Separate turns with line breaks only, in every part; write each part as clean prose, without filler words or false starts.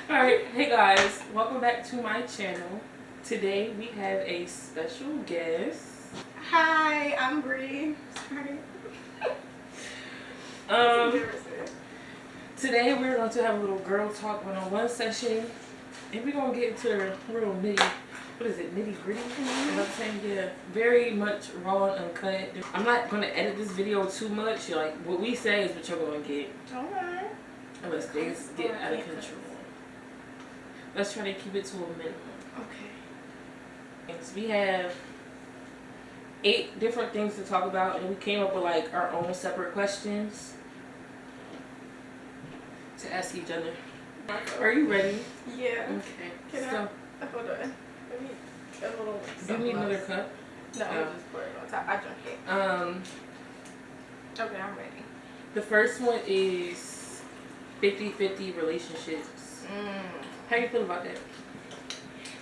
Alright, hey guys, welcome back to my channel. Today we have a special guest.
Hi, I'm Bree. Sorry.
Um, Today we're going to have a little girl talk one-on-one session, and we're going to get into the real nitty gritty?
Mm-hmm.
I'm saying, yeah, very much raw and uncut. I'm not going to edit this video too much. Like, what we say is what you're going to get.
Alright.
Unless things get out of control. Let's try to keep it to a minimum.
Okay.
So we have 8 different things to talk about, and we came up with like our own separate questions to ask each other. Are you ready?
Yeah.
Okay.
Can
So,
hold on. Let me get a little.
do you need another cup?
No, I'll just pour it on top. I drank it. Okay, I'm ready.
The first one is 50-50 relationships. How you feel about that?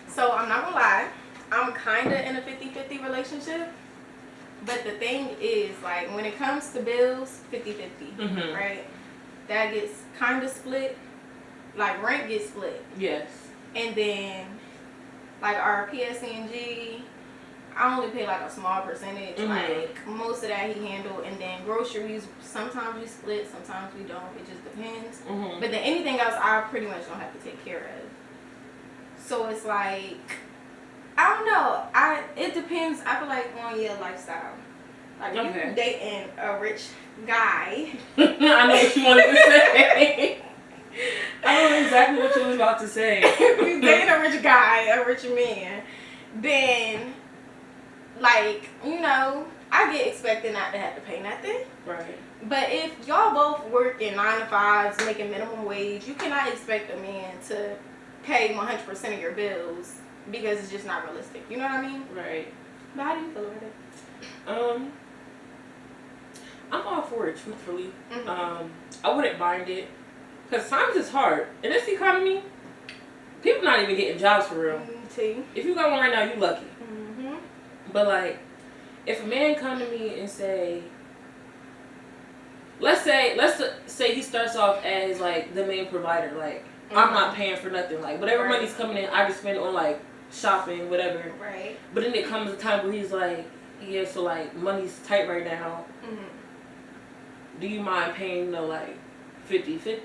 So I'm not gonna lie, I'm kinda in a 50-50 relationship. But the thing is, like, when it comes to bills, 50-50, right? That gets kinda split. Like, rent gets split.
Yes.
And then, like, our PSC&G, I only pay like a small percentage. Like, most of that he handled. And then groceries, sometimes we split, sometimes we don't. It just depends. But then anything else, I pretty much don't have to take care of. So it's like, I don't know. It depends. I feel like on your lifestyle. Like, if you're dating a rich guy.
I know what you wanted to say. I know exactly what you was about to say.
If you're dating a rich guy, a rich man, then, like, you know, I get expected not to have to pay nothing.
Right.
But if y'all both work in 9 to 5s, making minimum wage, you cannot expect a man to pay 100% of your bills because it's just not realistic. You know what I mean?
Right.
But how do you feel about it?
I'm all for it, truthfully. I wouldn't mind it. Because times is hard. In this economy, people not even getting jobs for real. If you got one right now, you lucky. But like, if a man come to me and say, let's say he starts off as like the main provider, like I'm not paying for nothing, like whatever money's coming in, I just spend it on like shopping, whatever.
Right.
But then it comes a time where he's like, yeah, so like money's tight right now. Do you mind paying, you know, like 50-50?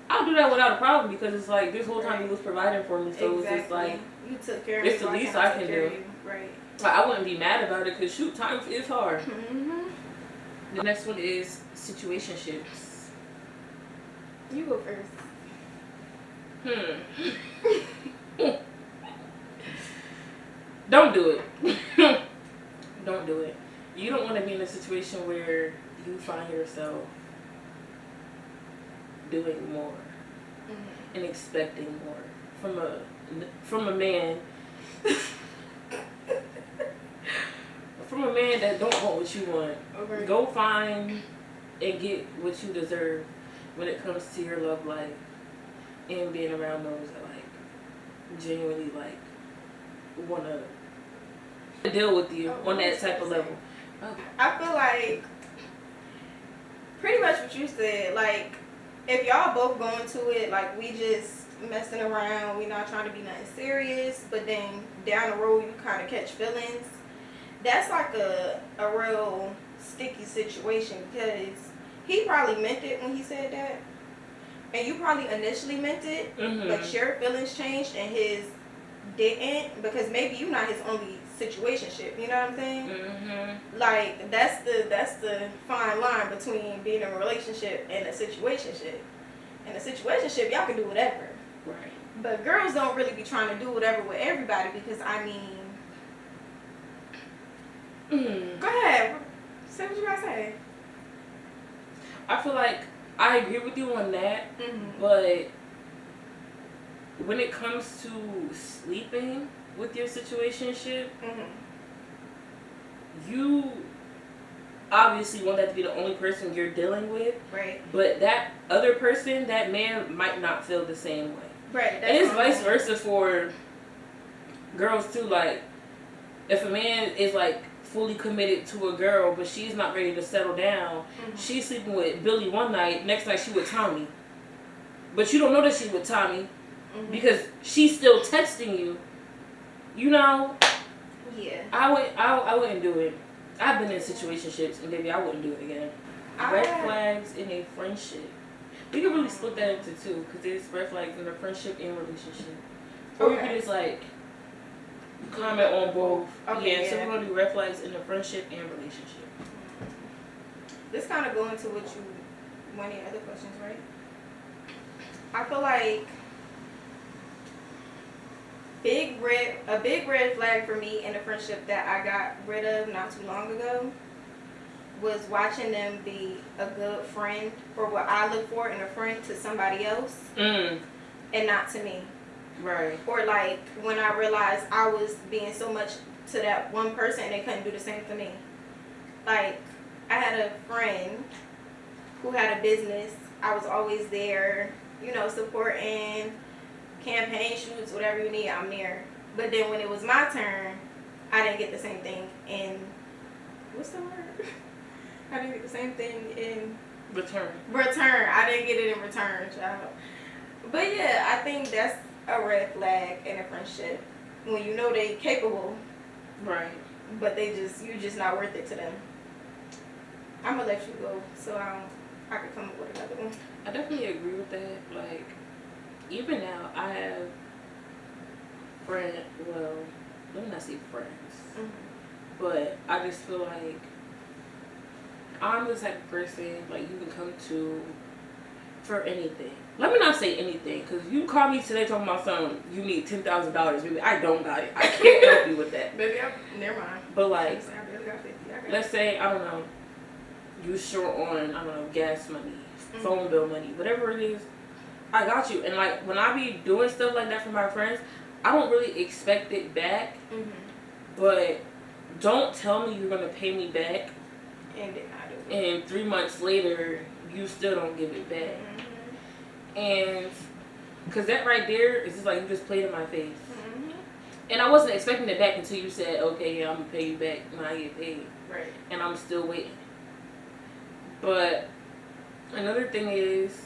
I'll do that without a problem because it's like this whole time he was providing for me, so it's just like
you took care of me.
It's the least I can do.
Right.
Like, I wouldn't be mad about it because shoot, times is hard. The next one is situationships.
You go first.
Don't do it. Don't do it. You don't want to be in a situation where you find yourself doing more and expecting more from a man. From a man that don't want what you want. Okay. Go find and get what you deserve when it comes to your love life and being around those that like genuinely like wanna deal with you on that type of level. Okay.
I feel like pretty much what you said, like if y'all both go into it like we just messing around, we not trying to be nothing serious, but then down the road you kind of catch feelings, that's like a real sticky situation because he probably meant it when he said that, and you probably initially meant it, but your feelings changed and his didn't, because maybe you're not his only situationship. You know what I'm saying? Like that's the fine line between being in a relationship and a situationship. In a situationship, y'all can do whatever.
Right.
But girls don't really be trying to do whatever with everybody because I mean. Go ahead. Say what you gotta say.
I feel like I agree with you on that, but when it comes to sleeping with your situationship, you obviously want that to be the only person you're dealing with.
Right.
But that other person, that man, might not feel the same way.
Right.
And it's vice versa for girls too. Like, if a man is like fully committed to a girl, but she's not ready to settle down, she's sleeping with Billy one night, next night she with Tommy. but you don't know that she's with Tommy because she's still texting you. You know.
Yeah.
I wouldn't do it. I've been in situationships and baby, I wouldn't do it again. Red flags in a friendship. We can really split that into two because there's red flags in a friendship and relationship. Or you can just like comment on both. Okay, yeah, so we're gonna do red flags in a friendship and relationship.
This kind of go into what you one of your other questions, right? I feel like a big red flag for me in a friendship that I got rid of not too long ago was watching them be a good friend or what I look for in a friend to somebody else and not to me.
Right.
Or like when I realized I was being so much to that one person and they couldn't do the same for me. Like I had a friend who had a business. I was always there, you know, supporting campaign shoots, whatever you need, I'm there. But then when it was my turn, I didn't get the same thing in what's the word? I didn't get the same thing in
return.
I didn't get it in return, child. But yeah, I think that's a red flag in a friendship when you know they capable,
right?
But you're just not worth it to them. I'm gonna let you go so I could come up with another one.
I definitely agree with that. Like even now, I have well, let me not say friends, but I just feel like I'm the type of person like you can come to for anything. Let me not say anything, because you call me today talking about something, you need $10,000, baby. I don't got it. I can't help you with that.
Baby, never mind.
But like,
I barely got 50.
let's say, I don't know, you short on, I don't know, gas money, phone bill money, whatever it is, I got you. And like, when I be doing stuff like that for my friends, I don't really expect it back. But don't tell me you're going to pay me back.
And then I do.
And 3 months later, you still don't give it back. And because that right there is just like you just played in my face. And I wasn't expecting it back until you said, okay, yeah, I'm going to pay you back when I get paid.
Right.
And I'm still waiting. But another thing is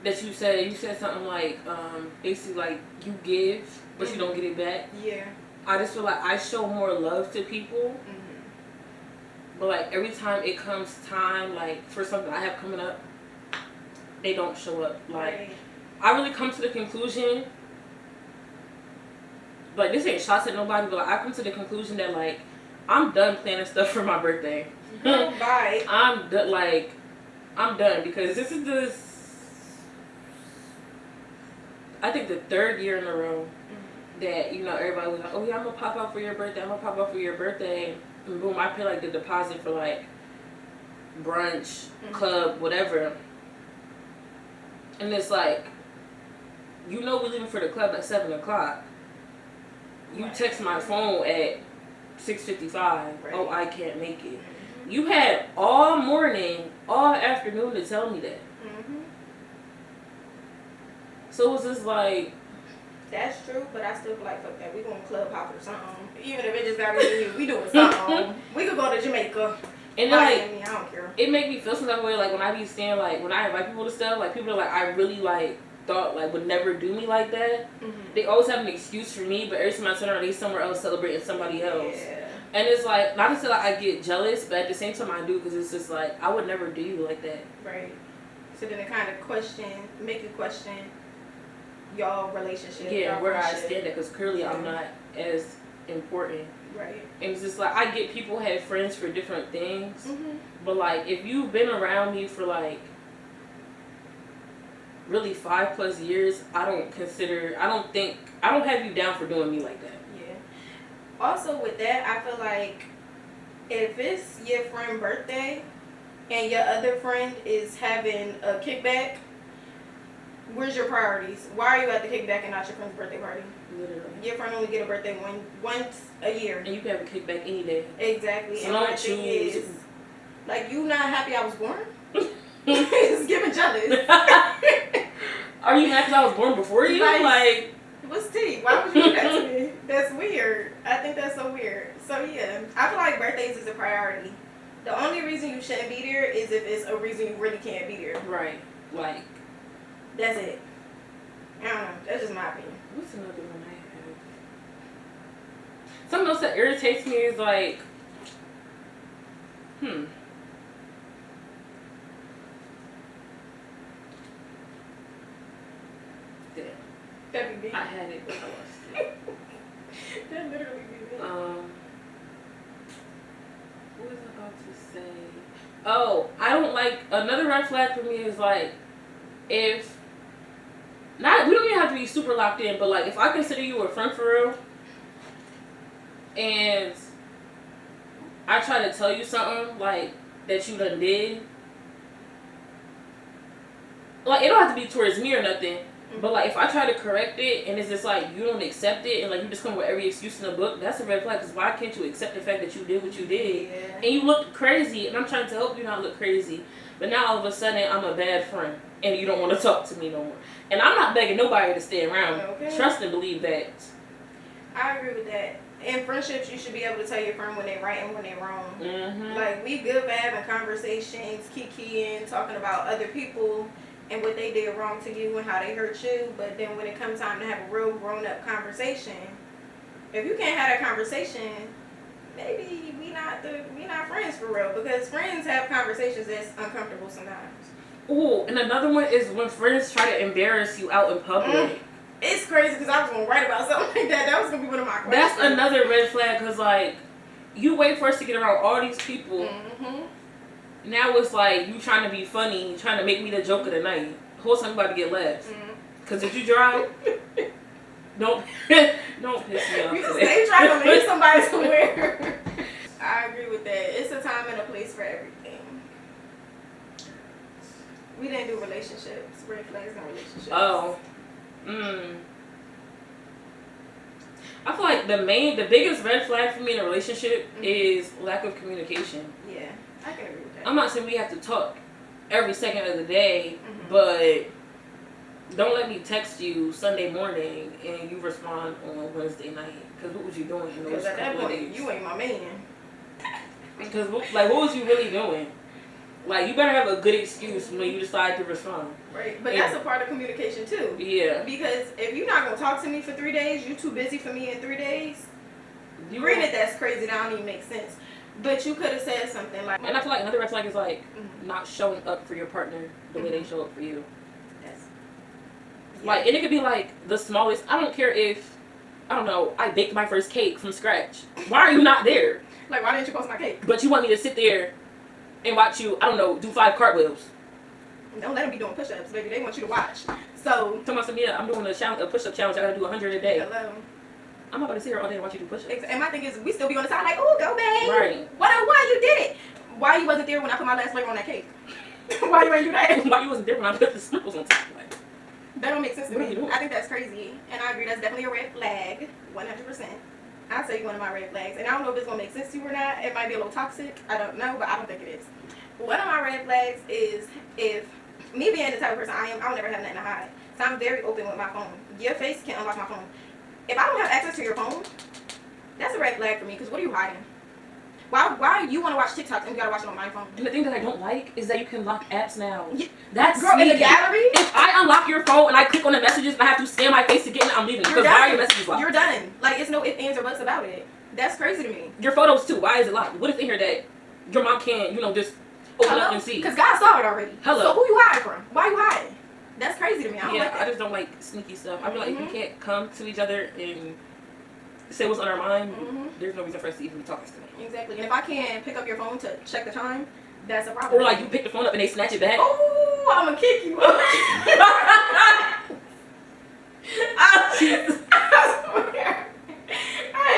that you said something like, basically like you give, but you don't get it back.
Yeah.
I just feel like I show more love to people. But like every time it comes time, like for something I have coming up, they don't show up. Like I really come to the conclusion, like this ain't shots at nobody, but like, I come to the conclusion that like I'm done planning stuff for my birthday.
Bye.
I'm done because this is I think the third year in a row that, you know, everybody was like, oh yeah, I'm gonna pop out for your birthday. And boom, I pay like the deposit for like brunch, club, whatever. And it's like, you know, we're leaving for the club at 7 o'clock. You text my phone at 6:55. Right. Oh, I can't make it. You had all morning, all afternoon to tell me that. So it was just like,
that's true, but I still feel like fuck that. We going club hop or something. Even if it just got to be you, we doing something. We could go to Jamaica.
And then
Miami, I don't care.
It make me feel some type of way. Like when I be saying like when I invite people to stuff, like people are like I really like thought like would never do me like that. They always have an excuse for me, but every time I turn around, they somewhere else celebrating somebody else. Yeah. And it's like not to say like I get jealous, but at the same time I do because it's just like I would never do you like that.
Right. So then it kind of make you question y'all relationship.
Yeah, where I stand at, because clearly I'm not as important.
Right.
And it's just like I get people have friends for different things, but like if you've been around me for like really 5+ years, I don't have you down for doing me like that.
Yeah. Also with that, I feel like if it's your friend's birthday and your other friend is having a kickback, where's your priorities? Why are you at the kickback and not your friend's birthday party?
Literally.
Your friend only get a birthday once a year.
And you can have a kickback any day.
Exactly.
So
and
don't
my thing
choose.
is, like, you not happy I was born? It's giving jealous.
Are you mad because I was born before you? Like
what's tea? Why would you do that to me? That's weird. I think that's so weird. So yeah, I feel like birthdays is a priority. The only reason you shouldn't be there is if it's a reason you really can't be there.
Right. Like
That's it. I don't know. That's just my opinion.
What's another one I have? Something else that irritates me is like,
That'd be me.
I had it, but I lost it.
That literally be me.
What was I about to say? Oh, I don't like, another red flag for me is like, if, not, we don't even have to be super locked in, but like, if I consider you a friend for real, and I try to tell you something, like, that you done did, like, it don't have to be towards me or nothing, but like, if I try to correct it, and it's just like, you don't accept it, and like, you just come with every excuse in the book, that's a red flag, because why can't you accept the fact that you did what you did, and you look crazy, and I'm trying to help you not look crazy, but now all of a sudden, I'm a bad friend, and you don't want to talk to me no more. And I'm not begging nobody to stay around.
Okay.
Trust and believe that.
I agree with that. In friendships, you should be able to tell your friend when they're right and when they're wrong.
Mm-hmm.
Like, we good for having conversations, kikiing, talking about other people and what they did wrong to you and how they hurt you. But then when it comes time to have a real grown-up conversation, if you can't have that conversation, maybe we not friends for real. Because friends have conversations that's uncomfortable sometimes.
Ooh, and another one is when friends try to embarrass you out in public.
It's crazy because I was going to write about something like that. That was going to be one of my questions.
That's another red flag because, like, you wait for us to get around all these people.
Mm-hmm.
Now it's like you trying to be funny, trying to make me the joke of the night. Whole time about to get laughs. Because if you drive, don't piss me off today.
They trying to lead somebody somewhere. I agree with that. It's a time and a place for everything. We didn't do relationships. Red flags in relationships.
Oh. I feel like the biggest red flag for me in a relationship is lack of communication.
Yeah, I can agree with that.
I'm not saying we have to talk every second of the day, but don't let me text you Sunday morning and you respond on Wednesday night. Because what was you doing in those
at that
couple of
point,
days?
you ain't my man.
Because, like, what was you really doing? Like, you better have a good excuse when you decide to respond.
Right. But that's a part of communication, too.
Yeah.
Because if you're not going to talk to me for 3 days, you too busy for me in 3 days. Granted, that's crazy. That don't even make sense. But you could have said something like...
And I feel like another red flag is, like, not showing up for your partner the way they show up for you.
Yes.
Like, and it could be, like, the smallest... I don't care if, I don't know, I baked my first cake from scratch. Why are you not there?
Like, why didn't you post my cake?
But you want me to sit there and watch you, I don't know, do 5 cartwheels.
Don't let them be doing push-ups, baby. They want you to watch. So...
Tell myself, yeah, I'm doing a push-up challenge. I gotta do 100 a day.
Hello.
I'm not about to sit here all day and watch you do push-ups.
And my thing is, we still be on the side like, oh, go, babe.
Right.
Why you did it? Why you wasn't there when I put my last flavor on that cake? Why you ain't do that?
Why you wasn't there when I put the sprinkles on top? Like,
that don't make sense to
what
me.
are you doing?
I think that's crazy. And I agree, that's definitely a red flag. 100%. I'll tell you one of my red flags. And I don't know if it's going to make sense to you or not. It might be a little toxic. I don't know, but I don't think it is. One of my red flags is if me being the type of person I am, I'll never have nothing to hide. So I'm very open with my phone. Your face can't unlock my phone. If I don't have access to your phone, that's a red flag for me, because what are you hiding? Why you want to watch TikTok and you got to watch it on my phone?
And the thing that I don't like is that you can lock apps now.
Yeah.
That's
Girl, in the gallery?
If I unlock your phone and I click on the messages and I have to scan my face to get in, I'm leaving. Because why are your messages locked?
You're done. Like, it's no ifs, ands, or buts about it. That's crazy to me.
Your photos too. Why is it locked? What is in here that your mom can't, just open up and see?
Because God saw it already.
Hello.
So who you hiding from? Why you hiding? That's crazy to me. I don't like that.
I just don't like sneaky stuff. I feel like if we can't come to each other and say what's on our mind, there's no reason for us to even be talking to them.
Exactly. And if I can't pick up your phone to check the time, that's a problem.
Or like you pick the phone up and they snatch it back.
Oh, I'm gonna kick you. I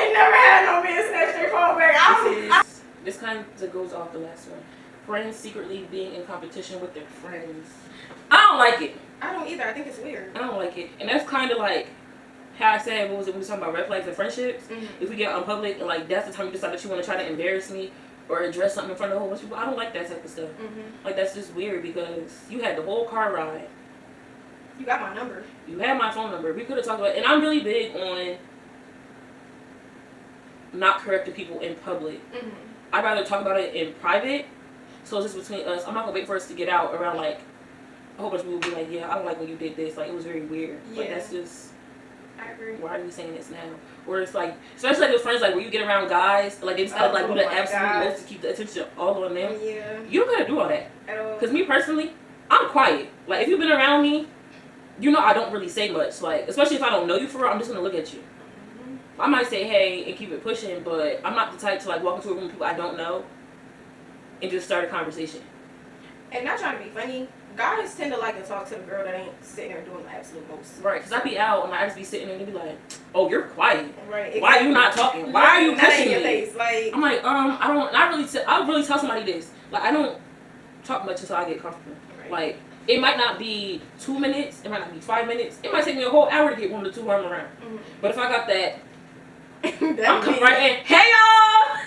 ain't never had no man snatch their phone back.
This kind of goes off the last one. Friends secretly being in competition with their friends. I don't like it.
I don't either. I think it's weird.
I don't like it. And that's kind of like how I said, what was it, when we were talking about red flags and friendships? If we get out in public and like that's the time you decide that you want to try to embarrass me or address something in front of a whole bunch of people, I don't like that type of stuff. Like, that's just weird because you had the whole car ride.
You got my number.
You had my phone number. We could have talked about it. And I'm really big on not correcting people in public. I'd rather talk about it in private. So it's just between us. I'm not going to wait for us to get out around like a whole bunch of people will be like, yeah, I don't like when you did this. Like, it was very weird.
Yeah.
Like, that's just...
I agree.
Why are you saying this now? Or it's like, especially like with friends, like when you get around guys, like they just gotta like do the absolute most to keep the attention all on them.
Yeah.
You don't gotta do all that.
At all.
Cause me personally, I'm quiet. Like if you've been around me, you know I don't really say much. Like especially if I don't know you for real, I'm just gonna look at you. Mm-hmm. I might say hey and keep it pushing, but I'm not the type to like walk into a room with people I don't know and just start a conversation.
And not trying to be funny, guys tend to like to talk to the girl that ain't sitting there doing the absolute most.
Right, because I be out and I just be sitting there and they be like, oh, you're quiet.
Right. Exactly.
Why are you not talking? Why are you pushing me?
Face? Like,
I'm like, I'll really tell somebody this. Like, I don't talk much until I get comfortable. Right. Like, it might not be 2 minutes. It might not be 5 minutes. It might take me a whole hour to get one to two arms around. Mm-hmm. But if I got that, I'm coming right in. Hey, y'all!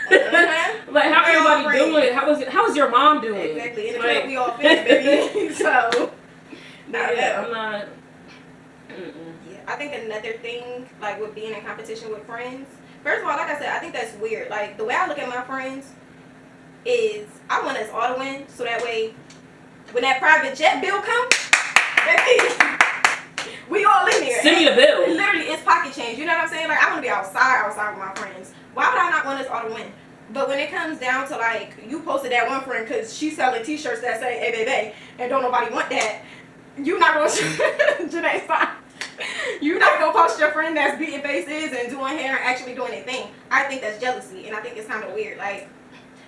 Uh-huh. Like, how everybody doing? How's your mom doing?
Exactly. In the club, we all fit, baby. So,
yeah, I'm not...
Yeah, I think another thing, like, with being in competition with friends, first of all, like I said, I think that's weird. Like, the way I look at my friends is I want us all to win, so that way, when that private jet bill comes, we all in there.
Send me the bill.
Literally, it's pocket change. You know what I'm saying? Like, I want to be outside with my friends. Why would I not want us all to win? But when it comes down to, like, you posted that one friend because she's selling t-shirts that say, hey, baby, and don't nobody want that, you not going to, Janae's fine. You're not going to post your friend that's beating faces and doing hair and actually doing a thing. I think that's jealousy, and I think it's kind of weird. Like,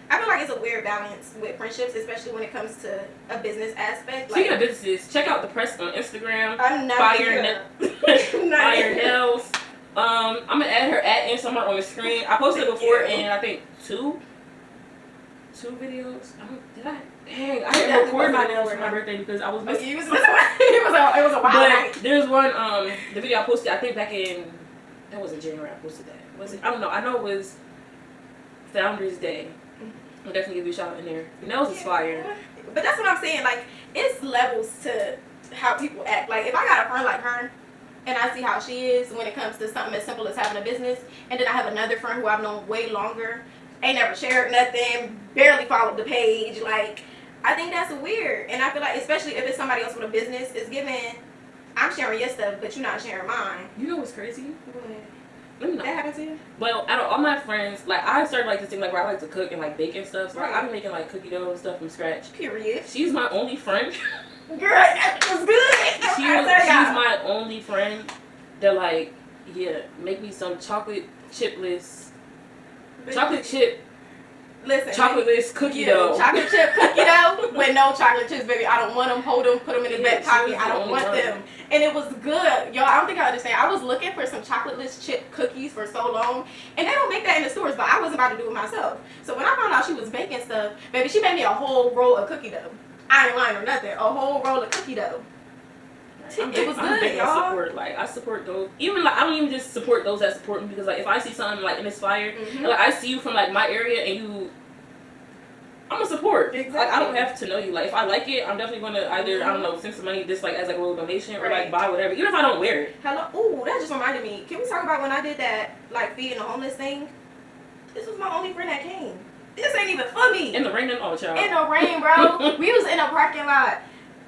I feel like it's a weird balance with friendships, especially when it comes to a business aspect.
Speaking of businesses, check out the press on Instagram.
I'm not
Fire Nails. I'm gonna add her ad in somewhere on the screen. I posted it before in I think two videos. Dang, I didn't record my nails for my birthday because I was missing.
It was a wild night.
There's one the video I posted I think back in that wasn't January I posted that. Was it? I don't know. I know it was Founders Day. I'll definitely give you a shout out in there. Nails is fire.
But that's what I'm saying. Like, it's levels to how people act. Like, if I got a friend like her, and I see how she is when it comes to something as simple as having a business, and then I have another friend who I've known way longer, ain't never shared nothing, barely followed the page. Like, I think that's weird. And I feel like, especially if it's somebody else with a business, it's given, I'm sharing your stuff, but you're not sharing mine.
You know what's crazy?
What?
Let me know.
That happened to you?
Well, out of all my friends, like I started like this thing like where I like to cook and like bake and stuff. So
right.
I've been making like cookie dough and stuff from scratch.
Period.
She's my only friend.
Girl, that was good.
She's my only friend that like, yeah, make me some chocolate chipless, chocolate chip.
Listen,
chocolate-less cookie dough.
Chocolate chip cookie dough with no chocolate chips, baby. I don't want them. Hold them. Put them in the back pocket. I don't want them. And it was good. Y'all, I don't think I understand. I was looking for some chocolate-less chip cookies for so long. And they don't make that in the stores, but I was about to do it myself. So when I found out she was baking stuff, baby, she made me a whole roll of cookie dough. I ain't lying or nothing. A whole roll of cookie dough. It was good, y'all.
I support those. Even like I don't even just support those that support me because like if I see something like and it's fire, and, like I see you from like my area and you, I'm gonna support.
Exactly.
Like I don't have to know you. Like if I like it, I'm definitely gonna either I don't know send some money just like as like a little donation or like buy whatever. Even if I don't wear it.
Hello. Ooh, that just reminded me. Can we talk about when I did that like feeding the homeless thing? This was my only friend that came. This ain't even for me.
In the rain and all, child.
In the rain, bro. We was in a parking lot.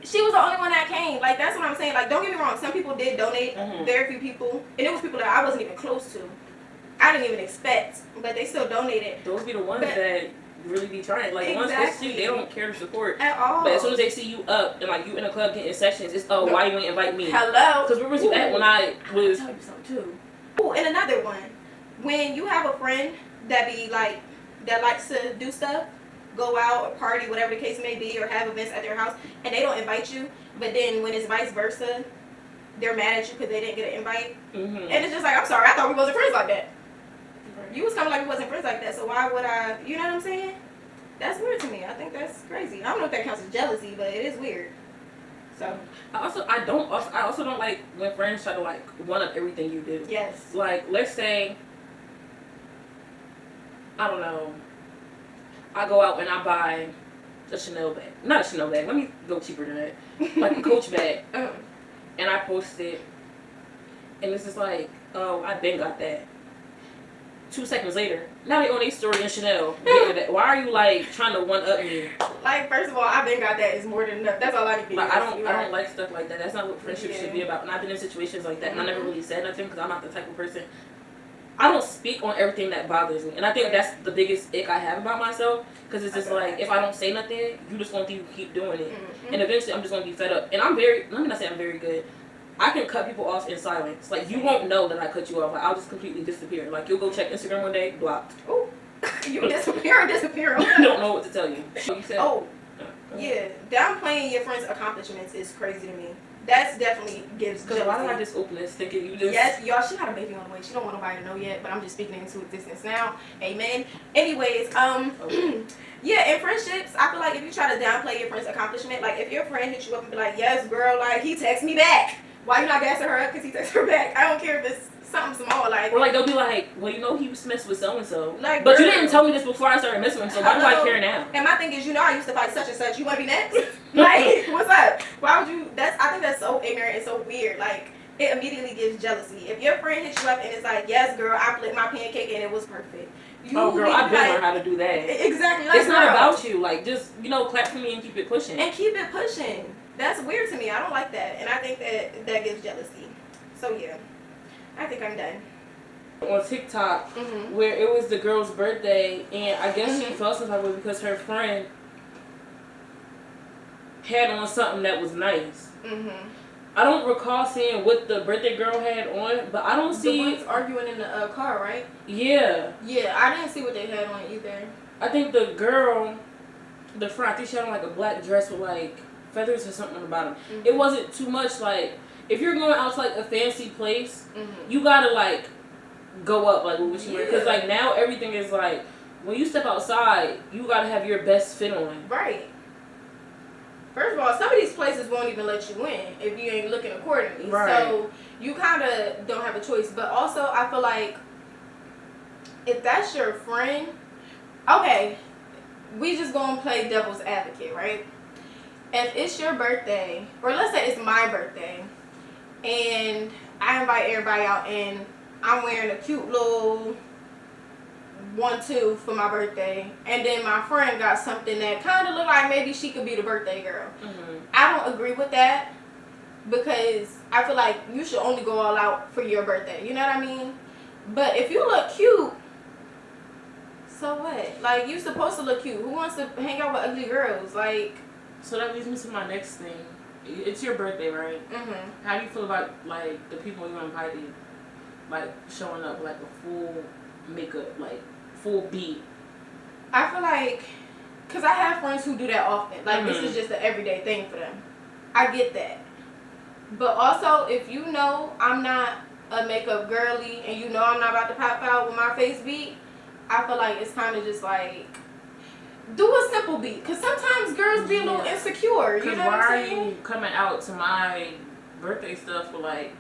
She was the only one that came. Like, that's what I'm saying. Like, don't get me wrong. Some people did donate. Very few people. And it was people that I wasn't even close to. I didn't even expect. But they still donated.
Those be the ones that really be trying. Like, once they see, they don't care to support.
At all.
But as soon as they see you up and, like, you in a club getting sessions, it's, oh, why you ain't invite me?
Hello.
Because where was you at when I was...
I'll tell you something, too. Ooh, and another one. When you have a friend that be, like, that likes to do stuff, go out or party, whatever the case may be, or have events at their house, and they don't invite you, but then when it's vice versa, they're mad at you because they didn't get an invite. And it's just like, I'm sorry, I thought we wasn't friends like that. You was coming like we wasn't friends like that, so why would I, you know what I'm saying? That's weird to me. I think that's crazy. I don't know if that counts as jealousy, but it is weird. So
I also don't like when friends try to like one up everything you do.
Yes.
Like, let's say, I don't know, I go out and I buy a Chanel bag. Not a Chanel bag. Let me go cheaper than that. Like a Coach bag. And I post it. And it's just like, oh, I been got that. 2 seconds later, now they on their story in Chanel. Why are you like trying to one up me?
Like, first of all, I've been got that. It's more than enough. That's all I need to be.
Like, I don't like stuff like that. That's not what friendship should be about. And I've been in situations like that, and I never really said nothing because I'm not the type of person. I don't speak on everything that bothers me, and I think that's the biggest ick I have about myself. Because it's just like, if I don't say nothing, you just gonna keep doing it, and eventually I'm just gonna be fed up. And let me not say I'm very good. I can cut people off in silence. Like, you won't know that I cut you off. Like, I'll just completely disappear. Like, you'll go check Instagram one day, blocked.
Oh, you disappear.
I don't know what to tell you. You said,
yeah, downplaying your friends' accomplishments is crazy to me. That's definitely gives jealousy.
Why do I just open this thinking you just...
Yes, y'all, she got a baby on the way. She don't want nobody to know yet, but I'm just speaking into existence now. Amen. Anyways, yeah, in friendships, I feel like if you try to downplay your friend's accomplishment, like if your friend hits you up and be like, yes, girl, like he texts me back. Why you not gassing her up because he texts her back? I don't care if it's something small, like... Or
like, they'll be like, well, you know, he was messing with so-and-so.
Like,
but girl, you didn't tell me this before I started messing with him, so why do I care now?
And my thing is, you know, I used to fight such and such. You want to be next? Like, what's up? Why would you... I think that's so ignorant and so weird. Like, it immediately gives jealousy. If your friend hits you up and it's like, yes, girl, I flipped my pancake and it was perfect.
Oh, girl, I've been learning how to do that.
Exactly. Like,
it's not about you. Like, just, you know, clap for me and keep it pushing.
And keep it pushing. That's weird to me. I don't like that. And I think that gives jealousy. So, yeah. I think I'm done.
On TikTok, where it was the girl's birthday, and I guess she felt some type of way because her friend had on something that was nice. I don't recall seeing what the birthday girl had on, but I don't see...
The ones arguing in the car, right?
Yeah.
Yeah, I didn't see what they had on either.
I think the girl, the friend, I think she had on like a black dress with like feathers or something on the bottom. It wasn't too much like... If you're going out to like a fancy place, you gotta like go up like what you wear. Because like now everything is like, when you step outside, you gotta have your best fit on.
Right. First of all, some of these places won't even let you in if you ain't looking accordingly.
Right.
So you kind of don't have a choice. But also, I feel like if that's your friend, okay, we just gonna play devil's advocate, right? If it's your birthday, or let's say it's my birthday, and I invite everybody out and I'm wearing a cute little 1-2 for my birthday, and then my friend got something that kind of looked like maybe she could be the birthday girl. I don't agree with that, because I feel like you should only go all out for your birthday, you know what I mean? But if you look cute, so what? Like, you supposed to look cute. Who wants to hang out with ugly girls? Like,
so that leads me to my next thing. It's your birthday, right? How do you feel about like the people you invited, like showing up like a full makeup, like full beat?
I feel like, cause I have friends who do that often. Like this is just an everyday thing for them. I get that, but also if you know I'm not a makeup girly and you know I'm not about to pop out with my face beat, I feel like it's kind of just like, do a simple beat, because sometimes girls be a little insecure. You know what I'm saying?
Why are you coming out to my birthday stuff for like,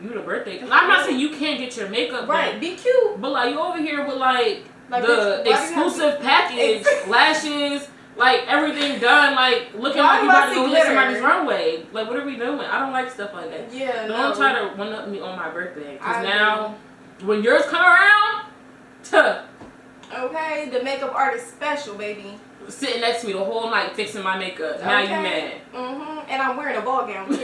you the birthday? Because I'm not saying you can't get your makeup
right,
done,
be cute.
but like you over here with like the exclusive package, lashes, like everything done, like looking like you about to go hit somebody's runway. Like, what are we doing? I don't like stuff like that.
Yeah,
don't try to one up me on my birthday, because now when yours come around,
okay, the makeup artist special, baby.
Sitting next to me the whole night fixing my makeup. Now you mad.
And I'm wearing a ball gown too.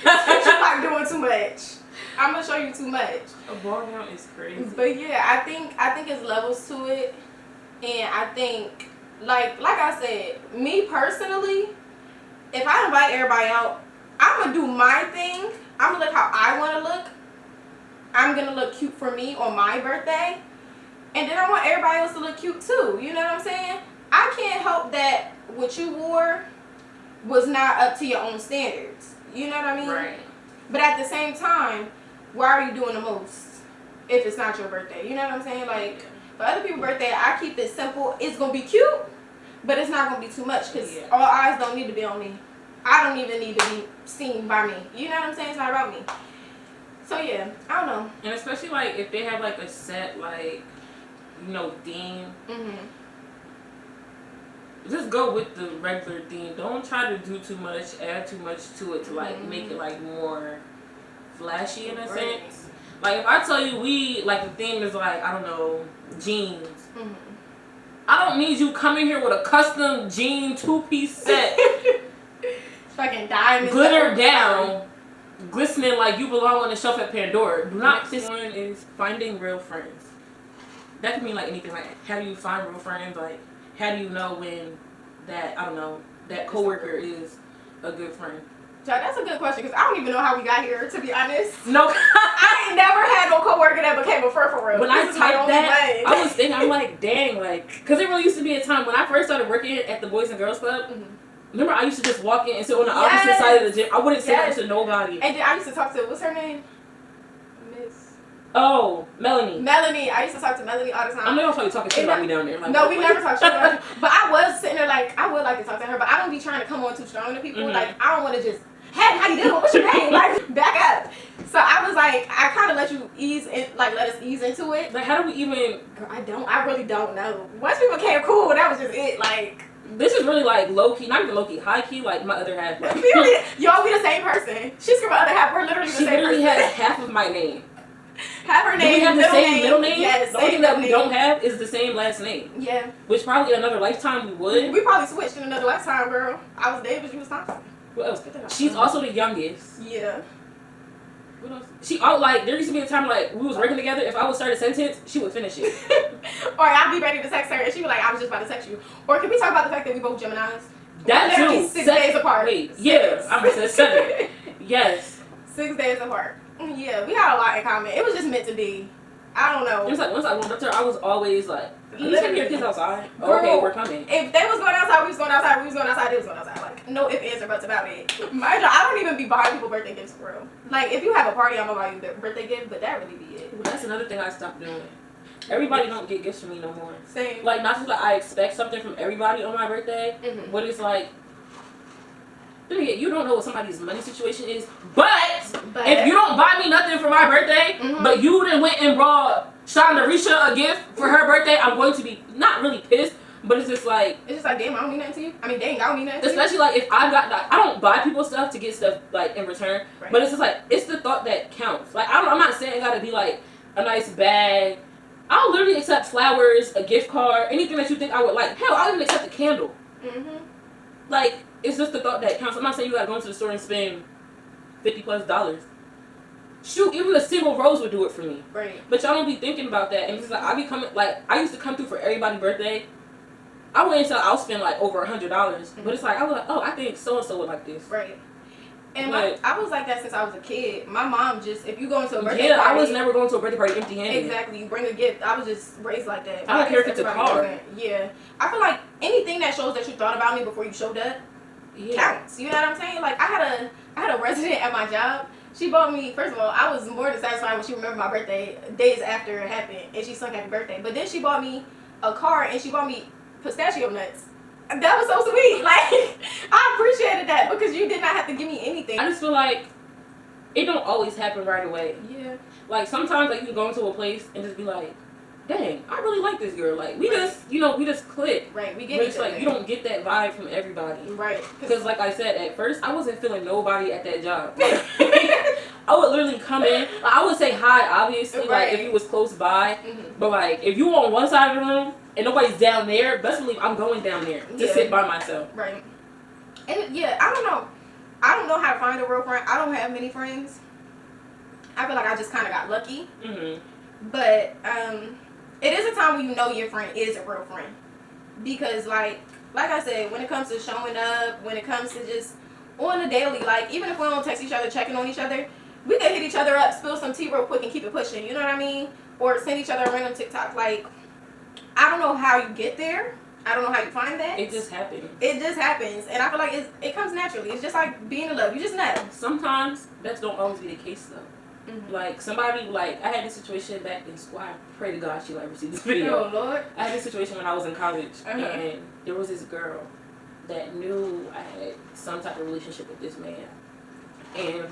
You're like doing too much. I'm gonna show you too much.
A ball gown is crazy.
But yeah, I think it's levels to it, and I think like I said, me personally, if I invite everybody out, I'm gonna do my thing. I'm gonna look how I want to look. I'm gonna look cute for me on my birthday. And then I want everybody else to look cute too. You know what I'm saying? I can't help that what you wore was not up to your own standards. You know what I mean?
Right.
But at the same time, why are you doing the most if it's not your birthday? You know what I'm saying? Like, for other people's birthday, I keep it simple. It's going to be cute, but it's not going to be too much, because all eyes don't need to be on me. I don't even need to be seen by me. You know what I'm saying? It's not about me. So, yeah, I don't know.
And especially, like, if they have, like, a set, like, you know, theme. Just go with the regular theme. Don't try to do too much, add too much to it to like make it like more flashy in a sense. Like, if I tell you the theme is like, I don't know, jeans.
Mm-hmm.
I don't need you coming here with a custom jean 2-piece set.
Fucking diamonds.
Glitter down. Glistening like you belong on the shelf at Pandora. Do not. This one is finding real friends. That can mean like anything. Like, how do you find real friends? Like, how do you know when that coworker is a good friend?
Joe, that's a good question because I don't even know how we got here, to be honest.
No.
I ain't never had no coworker that became a friend for real.
When I typed that, I was thinking, I'm like, dang, like, because it really used to be a time when I first started working at the Boys and Girls Club. Mm-hmm. Remember, I used to just walk in and sit on the opposite side of the gym. I wouldn't say that to nobody.
And then I used to talk to, what's her name?
Oh, Melanie.
Melanie. I used to talk to Melanie all the time.
I'm not gonna talking shit about me down there. Like,
no, we never talk shit about you. But I was sitting there like, I would like to talk to her, but I don't be trying to come on too strong to people. Mm-hmm. Like, I don't want to just, hey, how you doing? What's your name? Like, back up. So I was like, I kind of let you let us ease into it.
Like, how do we even?
Girl, I really don't know. Once we became cool, that was just it. Like,
this is really like low key, not even low key, high key. Like my other half. Like,
y'all, we the same person. She's my other half. We're literally the same person.
She literally has half of my name.
Have her name.
Do we have the same middle name?
Yes.
The only thing that we don't have is the same last name.
Yeah.
Which probably another lifetime we would.
We probably switched in another lifetime, girl. I was David, you was Thompson.
What else? She's also the youngest.
Yeah.
What else? There used to be a time like we was working together. If I would start a sentence, she would finish it.
Or I'd be ready to text her and she'd be like, I was just about to text you. Or can we talk about the fact that we both Geminis?
That too.
6 days apart.
Wait, yeah. I'm gonna say 7. Yes.
6 days apart. Yeah, we had a lot in common. It was just meant to be. I don't know.
It was like once I went up to her, I was always like, "You taking your kids outside?
Girl,
okay, we're coming."
If they was going outside, we was going outside. We was going outside. They was going outside. Like no ifs, ands, or buts about it. Mind you, I don't even be buying people birthday gifts for real. Like if you have a party, I'm gonna buy you a birthday gift, but that really be it.
Well, that's another thing I stopped doing. Everybody don't get gifts from me no more.
Same.
Like not just like I expect something from everybody on my birthday, but it's like. You don't know what somebody's money situation is, but if you don't buy me nothing for my birthday, but you then went and brought Shondarisha a gift for her birthday, I'm going to be not really pissed, but it's just like
damn, I don't mean nothing to you. I mean, dang, I don't mean nothing.
Especially like if I don't buy people stuff to get stuff like in return, but it's just like it's the thought that counts. Like I'm not saying it gotta be like a nice bag. I'll literally accept flowers, a gift card, anything that you think I would like. Hell, I'll even accept a candle. Like. It's just the thought that counts. I'm not saying you gotta go into the store and spend $50+. Shoot, even a single rose would do it for me.
Right.
But y'all don't be thinking about that. And it's like I used to come through for everybody's birthday. I wouldn't until I'll spend like over $100. But it's like I was like, oh, I think so and so would like this.
Right. And I was like that since I was a kid. My mom just, if you go into a birthday
party.
I
was never going to a birthday party empty-handed.
Exactly. You bring a gift. I was just raised like that.
I don't care if it's a car.
Yeah. I feel like anything that shows that you thought about me before you showed up counts. You know what I'm saying? Like I had a resident at my job. She bought me, first of all, I was more than satisfied when she remembered my birthday days after it happened and she sung happy birthday. But then she bought me a car and she bought me pistachio nuts. That was so sweet. Like I appreciated that because you did not have to give me anything.
I just feel like it don't always happen right away.
Yeah.
Like sometimes like you can go into a place and just be like, dang, I really like this girl. Like we just click.
Right, we get
each other. Like you don't get that vibe from everybody.
Right.
Because like I said, at first I wasn't feeling nobody at that job. I would literally come in. Like, I would say hi, obviously, like if you was close by. But like if you on one side of the room and nobody's down there, best believe I'm going down there to sit by myself.
Right. And I don't know. I don't know how to find a real friend. I don't have many friends. I feel like I just kind of got lucky. But it is a time when you know your friend is a real friend. Because like I said, when it comes to showing up, when it comes to just on the daily, like even if we don't text each other, checking on each other, we can hit each other up, spill some tea real quick and keep it pushing. You know what I mean? Or send each other a random TikTok. Like, I don't know how you get there. I don't know how you find that.
It just happens.
It just happens. And I feel like it comes naturally. It's just like being in love. You just know.
Sometimes that don't always be the case though. Like somebody, like I had this situation back in school. I pray to God she'll ever see this video.
Oh Lord.
I had this situation when I was in college, and there was this girl that knew I had some type of relationship with this man, and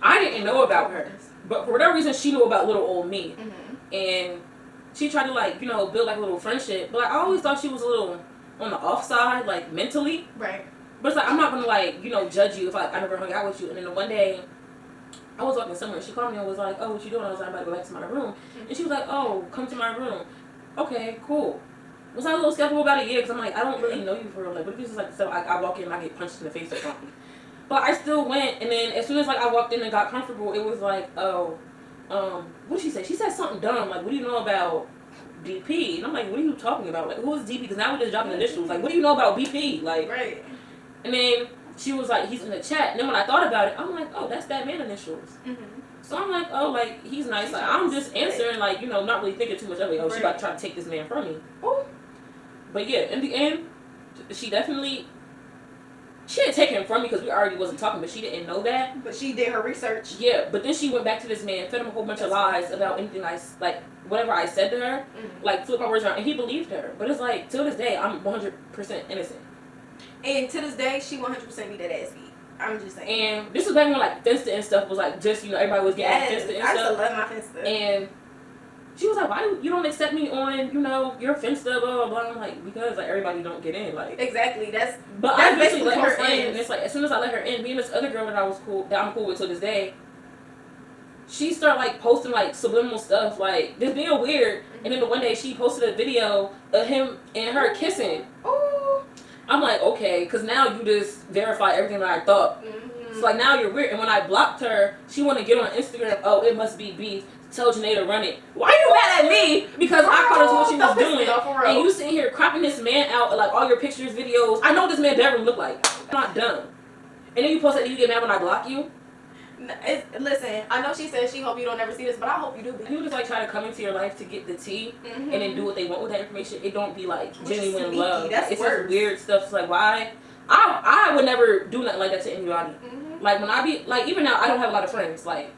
I didn't know about her, but for whatever reason she knew about little old me, and she tried to like build like a little friendship. But like, I always thought she was a little on the off side, like mentally.
Right.
But it's like I'm not gonna like judge you if I never hung out with you. And then one day I was walking somewhere. She called me and was like, "Oh, what you doing?" I was like, "I'm about to go back to my room." And she was like, "Oh, come to my room." Okay, cool. Was I a little skeptical about it? Yeah, because I'm like, I don't really know you for real. Like, what if it's just like, so I walk in and I get punched in the face or something? But I still went, and then as soon as like I walked in and got comfortable, it was like, oh, what did she say? She said something dumb, like, what do you know about BP? And I'm like, what are you talking about? Like, who is DP? Because now we're just dropping initials. Like, what do you know about BP? Like,
right.
And then she was like, he's in the chat. And then when I thought about it, I'm like, oh, that's that man initials. Mm-hmm. So I'm like, oh, like, he's nice. Like, I'm just answering, like, you know, not really thinking too much of it. Oh, she about to try to take this man from me. Ooh. But yeah, in the end, she definitely, she didn't take him from me because we already wasn't talking, but she didn't know that.
But she did her research.
Yeah, but then she went back to this man, fed him a whole bunch of lies about anything like, whatever I said to her, like, flip my words around, and he believed her. But it's like, till this day, I'm 100% innocent.
And to this day, she 100% be that ass beat. I'm just saying.
And this was back when, like, Finsta and stuff was, like, just, you know, everybody was getting Finsta and stuff.
I used to love my Finsta.
And she was like, why you don't accept me on, you know, your Finsta, blah, blah, blah. I'm like, because, like, everybody don't get in, like.
Exactly.
But I basically let her in, and it's like, as soon as I let her in, me and this other girl that I'm cool with to this day, she started, like, posting, like, subliminal stuff, like, just being weird. And then the one day she posted a video of him and her kissing. Ooh. I'm like, okay, because now you just verify everything that I thought. So, like, now you're weird. And when I blocked her, she want to get on Instagram, oh, it must be beef. Tell Janae to run it. Why are you mad at me? Because I caught her what she was doing. And you sitting here cropping this man out, like, all your pictures, videos. I know what this man bedroom look like. I'm not dumb. And then you post that you get mad when I block you?
Listen, I know she said she hope you don't ever see this, but I hope you do.
People just like try to come into your life to get the tea and then do what they want with that information. It don't be like genuine love. It's just weird stuff. It's like, why? I would never do nothing like that to anybody. Like when I be like, even now I don't have a lot of friends. Like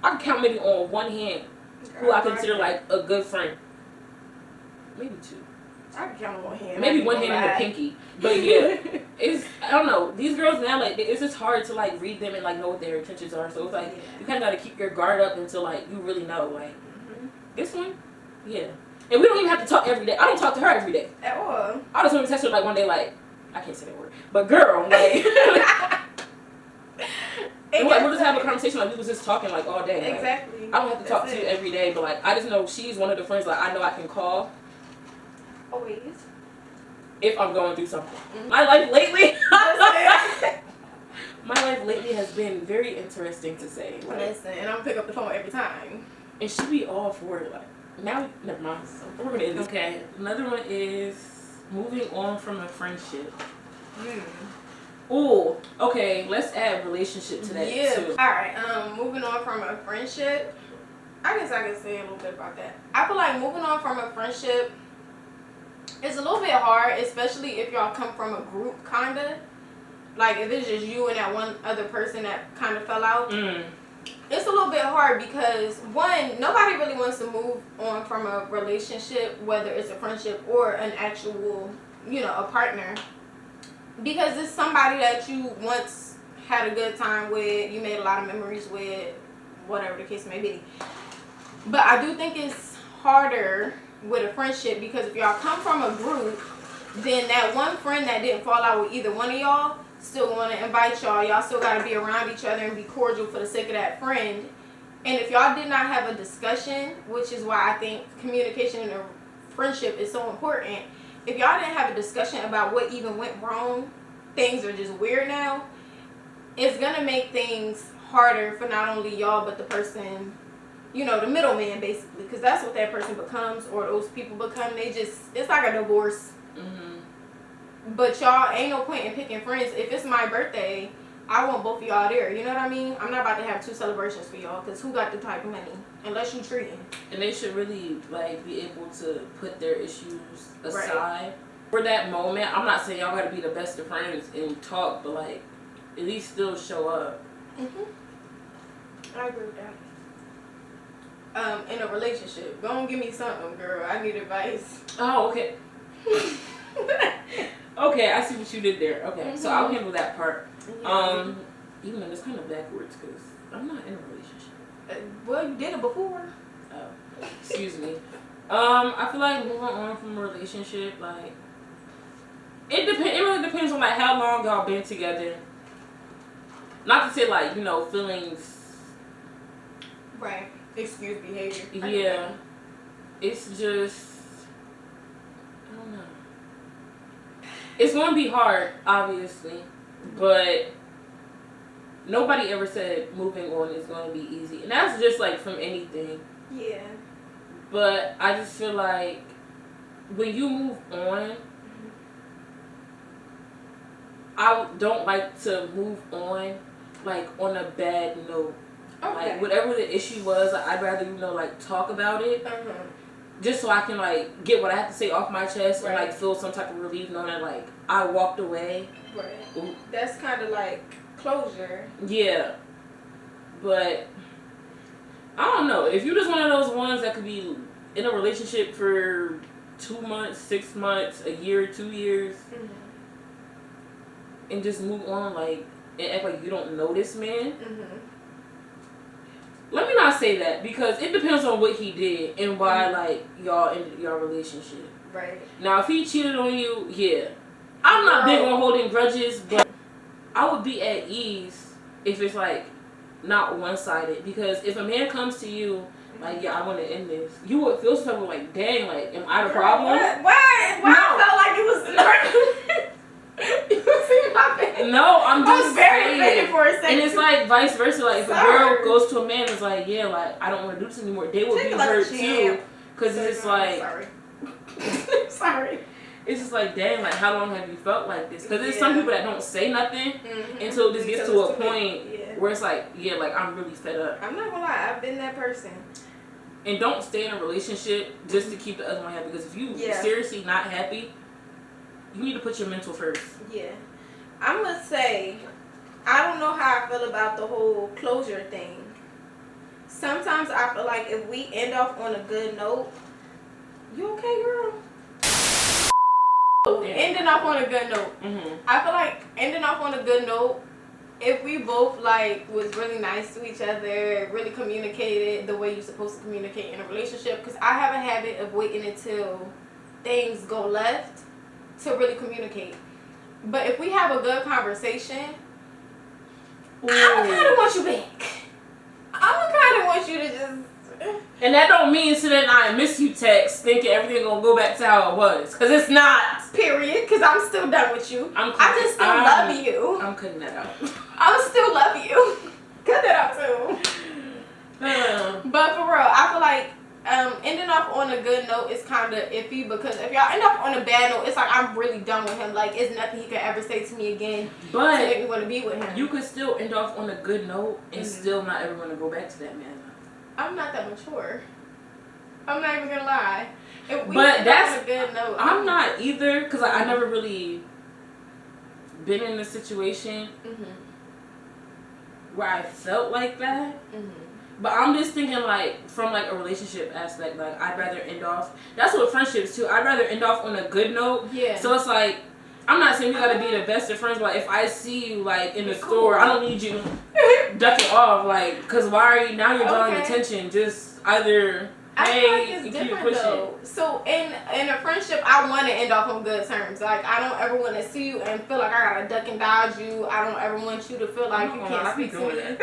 I can count maybe on one hand who I consider like a good friend. Maybe two.
I can count on one hand.
Maybe one hand and a pinky. But yeah, it's, I don't know. These girls now, like, it's just hard to, like, read them and, like, know what their intentions are. So it's like, you kind of got to keep your guard up until, like, you really know, like, this one, yeah. And we don't even have to talk every day. I don't talk to her every day.
At all.
I just want to text her, like, one day, like, I can't say that word. But girl, like, and, like, we'll just have a conversation like we was just talking, like, all day. Like,
exactly.
I don't have to talk to you every day, but, like, I just know she's one of the friends, like, I know I can call.
Always.
If I'm going through something. My life lately has been very interesting to say. Like,
listen, and I'm gonna pick up the phone every time.
And she be all for it. Like, now, never mind. So we're gonna end this. Okay, another one is moving on from a friendship. Ooh, okay, let's add relationship to that too.
Alright, moving on from a friendship. I guess I can say a little bit about that. I feel like moving on from a friendship, it's a little bit hard, especially if y'all come from a group, kinda. Like, if it's just you and that one other person that kind of fell out. It's a little bit hard because, one, nobody really wants to move on from a relationship, whether it's a friendship or an actual, you know, a partner. Because it's somebody that you once had a good time with, you made a lot of memories with, whatever the case may be. But I do think it's harder with a friendship because if y'all come from a group, then that one friend that didn't fall out with either one of y'all still want to invite y'all. Y'all still got to be around each other and be cordial for the sake of that friend. And if y'all did not have a discussion, which is why I think communication in a friendship is so important, if y'all didn't have a discussion about what even went wrong, things are just weird now, it's going to make things harder for not only y'all but the person, you know, the middleman, basically, because that's what that person becomes, or those people become. They just, it's like a divorce. But y'all, ain't no point in picking friends. If it's my birthday, I want both of y'all there. You know what I mean? I'm not about to have two celebrations for y'all, because who got the type of money? Unless you treating.
And they should really, like, be able to put their issues aside. For that moment, I'm not saying y'all got to be the best of friends and talk, but, like, at least still show up.
I agree with that. In a relationship, go and give me something, girl. I need advice.
Oh, okay. Okay, I see what you did there. Okay, so I'll handle that part. Even though it's kind of backwards because I'm not in a relationship.
Well, you did it before.
Oh, excuse me. I feel like moving on from a relationship, like, it really depends on, like, how long y'all been together. Not to say, like, you know, feelings
Right. Excuse behavior.
Yeah. It's just, I don't know. It's going to be hard, obviously, but nobody ever said moving on is going to be easy. And that's just like from anything.
Yeah.
But I just feel like when you move on, I don't like to move on like on a bad note.
Okay.
Like whatever the issue was, I'd rather like talk about it, just so I can like get what I have to say off my chest and like feel some type of relief knowing that like I walked away.
Right.
Ooh.
That's kind of like closure.
Yeah, but I don't know if you're just one of those ones that could be in a relationship for 2 months, 6 months, a year, 2 years, and just move on like and act like you don't know this man. Let me not say that because it depends on what he did and why like y'all ended your relationship.
Right.
Now if he cheated on you, yeah. I'm not big on holding grudges, but I would be at ease if it's like not one-sided, because if a man comes to you like, yeah, I want to end this, you would feel something like, dang, like, am I the problem?
What? Why? I felt like it was you see my face.
No, I'm just
very
saying.
for a second.
And it's like vice versa. Like if a girl goes to a man and is like, yeah, like I don't want to do this anymore, they would be hurt too, because it's like,
sorry.
It's just like, dang, like how long have you felt like this? Because there's some people that don't say nothing until this gets to a point where it's like, yeah, like I'm really fed up.
I'm not gonna lie, I've been that person.
And don't stay in a relationship just to keep the other one happy, because if you seriously not happy, you need to put your mental first.
Yeah. I'm gonna say, I don't know how I feel about the whole closure thing. Sometimes I feel like if we end off on a good note, you okay, girl? Ending off on a good note. I feel like ending off on a good note, if we both like was really nice to each other, really communicated the way you're supposed to communicate in a relationship, because I have a habit of waiting until things go left to really communicate. But if we have a good conversation, I kind of want you back. I kind of want you to just.
And that don't mean sitting I miss you text thinking everything gonna go back to how it was, because it's not.
Period. Because I'm still done with you. I just still love you.
I'm cutting that out.
I still love you. Cut that out too. But for real, I feel like ending off on a good note is kind of iffy, because if y'all end up on a bad note, it's like I'm really done with him. Like it's nothing he could ever say to me again to make me want to be with him.
You could still end off on a good note and still not ever want to go back to that man.
I'm not that mature. I'm not even gonna lie. If we
but that's
on a good note,
I'm not either, because I never really been in a situation where I felt like that. But I'm just thinking like from like a relationship aspect, like I'd rather end off. That's what friendships too. I'd rather end off on a good note. Yeah. So it's like, I'm not saying we gotta be the best of friends, but if I see you like in the store, I don't need you ducking off, like, cause why are you now? You're drawing attention. Just either hey,
it's different though. So in a friendship, I want to end off on good terms. Like I don't ever want to see you and feel like I gotta duck and dodge you. I don't ever want you to feel like you can't speak to me.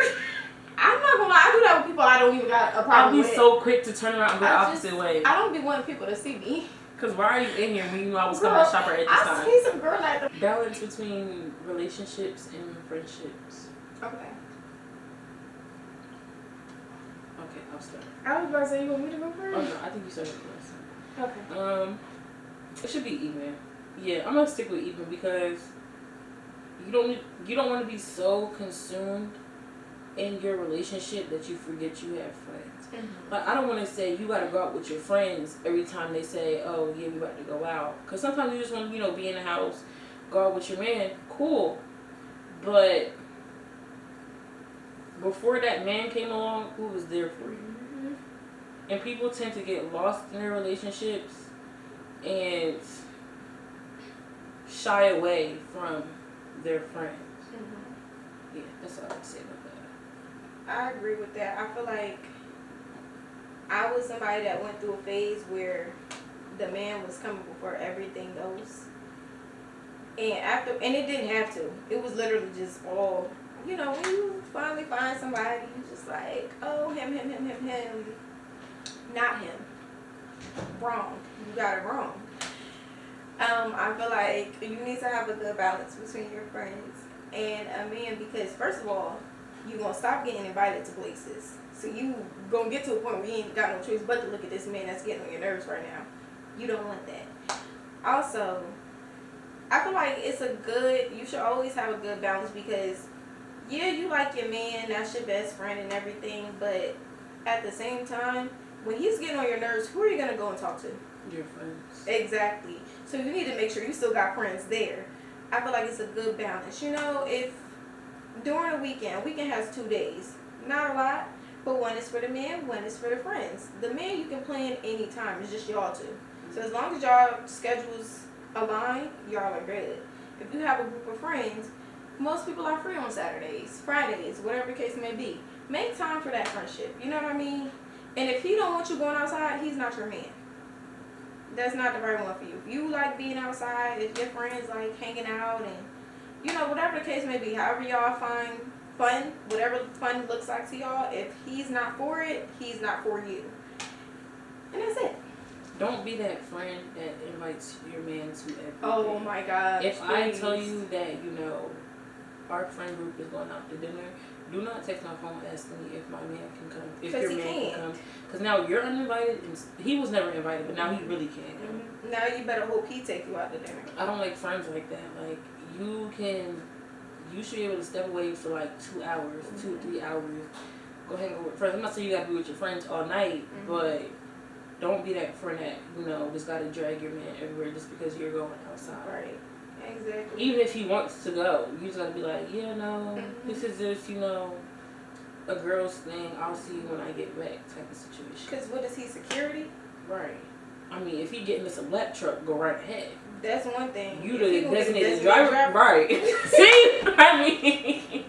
I'm not gonna lie, I do that with people I don't even got a problem with.
I'll be so quick to turn around and go the opposite way.
I don't be wanting people to see me.
Cause why are you in here when you know I was coming to shop at this time?
I see some girl at the
balance between relationships and friendships.
Okay,
I'll start.
I was about to say, you want me to go first?
Oh no, I think you started first.
Okay.
It should be even. Yeah, I'm gonna stick with even, because you don't want to be so consumed in your relationship that you forget you have friends. Like I don't want to say you got to go out with your friends every time they say, oh yeah, we about to go out, because sometimes you just want to be in the house, go out with your man, cool. But before that man came along, who was there for you? And people tend to get lost in their relationships and shy away from their friends. Yeah, that's all I can say about that.
I agree with that. I feel like I was somebody that went through a phase where the man was coming before everything else. And it didn't have to. It was literally just all, when you finally find somebody, you just like, oh, him, not him. Wrong. You got it wrong. I feel like you need to have a good balance between your friends and a man because first of all, you gonna stop getting invited to places. So you gonna get to a point where you ain't got no choice but to look at this man that's getting on your nerves right now. You don't want that. Also, I feel like you should always have a good balance because yeah, you like your man, that's your best friend and everything, but at the same time, when he's getting on your nerves, who are you gonna go and talk to?
Your friends.
Exactly. So you need to make sure you still got friends there. I feel like it's a good balance. You know, if during the weekend has 2 days, not a lot, but one is for the man, one is for the friends. The man you can plan any time. It's just y'all two. So as long as y'all schedules align, y'all are good. If you have a group of friends, most people are free on Saturdays, Fridays, whatever the case may be. Make time for that friendship. You know what I mean? And if he don't want you going outside, he's not your man. That's not the right one for you. If you like being outside, if your friends like hanging out and, you know, whatever the case may be, however y'all find fun, whatever fun looks like to y'all, if he's not for it, he's not for you. And that's it.
Don't be that friend that invites your man to everything.
Oh my God.
If please. I tell you that, you know, our friend group is going out to dinner, do not text my phone asking me if my man can come. If your man can come. Because now you're uninvited. And he was never invited, but now he really can't come.
Mm-hmm. Now you better hope he take you out to dinner.
I don't like friends like that. Like, you should be able to step away for like 2 hours, 2 or 3 hours. Go hang out with friends. I'm not saying you got to be with your friends all night, but don't be that friend that, you know, just got to drag your man everywhere just because you're going outside.
Right. Exactly.
Even if he wants to go, you just got to be like, yeah, no, this is just, you know, a girl's thing. I'll see you when I get back type of situation.
Because what is he, security?
Right. I mean, if he get into some lap truck, go right ahead.
That's one thing.
You the designated driver. Right. See? I mean.